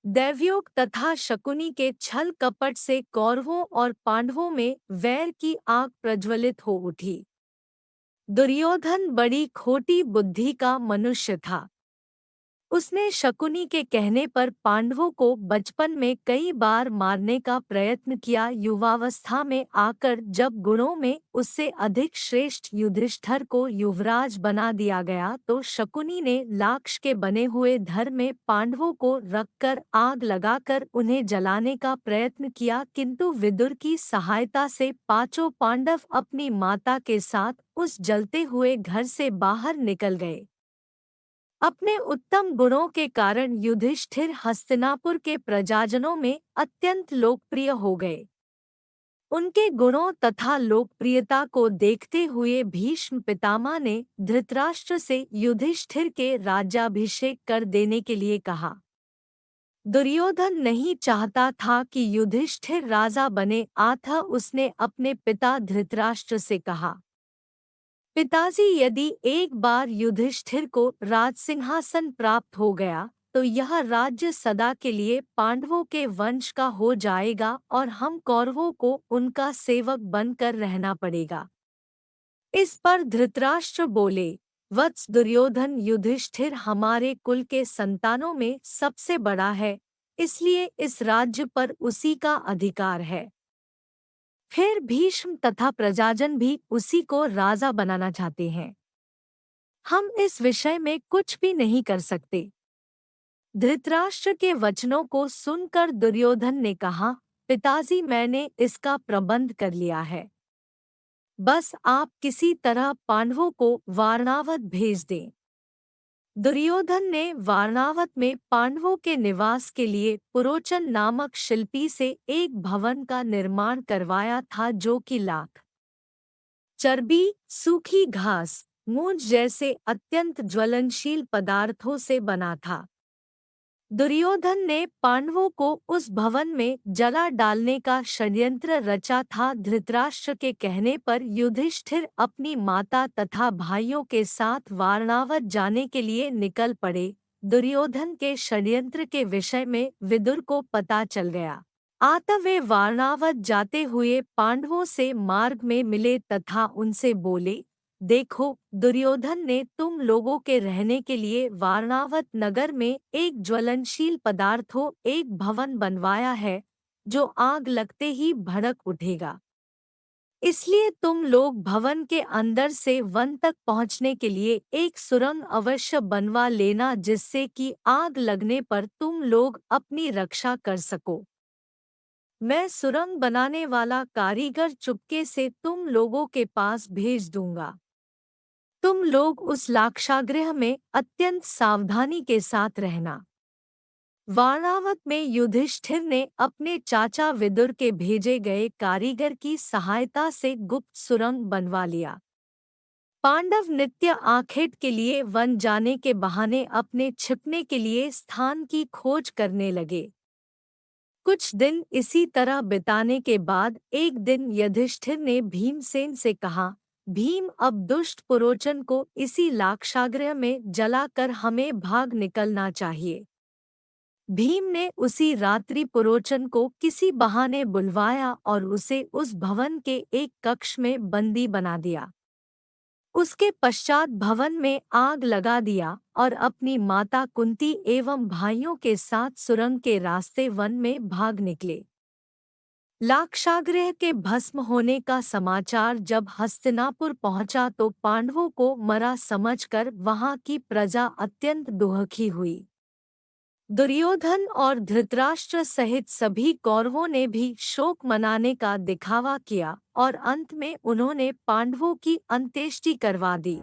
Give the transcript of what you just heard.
दैवयोग तथा शकुनी के छल कपट से कौरवों और पांडवों में वैर की आग प्रज्वलित हो उठी। दुर्योधन बड़ी खोटी बुद्धि का मनुष्य था। उसने शकुनी के कहने पर पांडवों को बचपन में कई बार मारने का प्रयत्न किया। युवावस्था में आकर जब गुणों में उससे अधिक श्रेष्ठ युधिष्ठिर को युवराज बना दिया गया तो शकुनी ने लाक्ष के बने हुए धर में पांडवों को रखकर आग लगाकर उन्हें जलाने का प्रयत्न किया, किंतु विदुर की सहायता से पांचों पांडव अपनी माता के साथ उस जलते हुए घर से बाहर निकल गए। अपने उत्तम गुणों के कारण युधिष्ठिर हस्तिनापुर के प्रजाजनों में अत्यंत लोकप्रिय हो गए। उनके गुणों तथा लोकप्रियता को देखते हुए भीष्म पितामह ने धृतराष्ट्र से युधिष्ठिर के राज्याभिषेक कर देने के लिए कहा। दुर्योधन नहीं चाहता था कि युधिष्ठिर राजा बने, अतः उसने अपने पिता धृतराष्ट्र से कहा, पिताजी, यदि एक बार युधिष्ठिर को राजसिंहासन प्राप्त हो गया तो यह राज्य सदा के लिए पांडवों के वंश का हो जाएगा और हम कौरवों को उनका सेवक बनकर रहना पड़ेगा। इस पर धृतराष्ट्र बोले, वत्स दुर्योधन, युधिष्ठिर हमारे कुल के संतानों में सबसे बड़ा है, इसलिए इस राज्य पर उसी का अधिकार है। फिर भीष्म तथा प्रजाजन भी उसी को राजा बनाना चाहते हैं। हम इस विषय में कुछ भी नहीं कर सकते। धृतराष्ट्र के वचनों को सुनकर दुर्योधन ने कहा, पिताजी, मैंने इसका प्रबंध कर लिया है। बस आप किसी तरह पांडवों को वारणावत भेज दें। दुर्योधन ने वारणावत में पांडवों के निवास के लिए पुरोचन नामक शिल्पी से एक भवन का निर्माण करवाया था, जो कि लाख, चर्बी, सूखी घास, मूंज जैसे अत्यंत ज्वलनशील पदार्थों से बना था। दुर्योधन ने पांडवों को उस भवन में जला डालने का षड्यंत्र रचा था। धृतराष्ट्र के कहने पर युधिष्ठिर अपनी माता तथा भाइयों के साथ वारणावत जाने के लिए निकल पड़े। दुर्योधन के षड्यंत्र के विषय में विदुर को पता चल गया। अतः वे वारणावत जाते हुए पांडवों से मार्ग में मिले तथा उनसे बोले, देखो, दुर्योधन ने तुम लोगों के रहने के लिए वारणावत नगर में एक ज्वलनशील पदार्थों एक भवन बनवाया है, जो आग लगते ही भड़क उठेगा। इसलिए तुम लोग भवन के अंदर से वन तक पहुंचने के लिए एक सुरंग अवश्य बनवा लेना, जिससे कि आग लगने पर तुम लोग अपनी रक्षा कर सको। मैं सुरंग बनाने वाला कारीगर चुपके से तुम लोगों के पास भेज दूंगा। तुम लोग उस लाक्षागृह में अत्यंत सावधानी के साथ रहना। वारणावत में युधिष्ठिर ने अपने चाचा विदुर के भेजे गए कारीगर की सहायता से गुप्त सुरंग बनवा लिया। पांडव नित्य आखेट के लिए वन जाने के बहाने अपने छिपने के लिए स्थान की खोज करने लगे। कुछ दिन इसी तरह बिताने के बाद एक दिन युधिष्ठिर ने भीमसेन से कहा, भीम, अब दुष्ट पुरोचन को इसी लाक्षागृह में जलाकर हमें भाग निकलना चाहिए। भीम ने उसी रात्रि पुरोचन को किसी बहाने बुलवाया और उसे उस भवन के एक कक्ष में बंदी बना दिया। उसके पश्चात भवन में आग लगा दिया और अपनी माता कुंती एवं भाइयों के साथ सुरंग के रास्ते वन में भाग निकले। लाक्षागृह के भस्म होने का समाचार जब हस्तिनापुर पहुंचा तो पांडवों को मरा समझकर वहां की प्रजा अत्यंत दुखी हुई। दुर्योधन और धृतराष्ट्र सहित सभी कौरवों ने भी शोक मनाने का दिखावा किया और अंत में उन्होंने पांडवों की अंत्येष्टि करवा दी।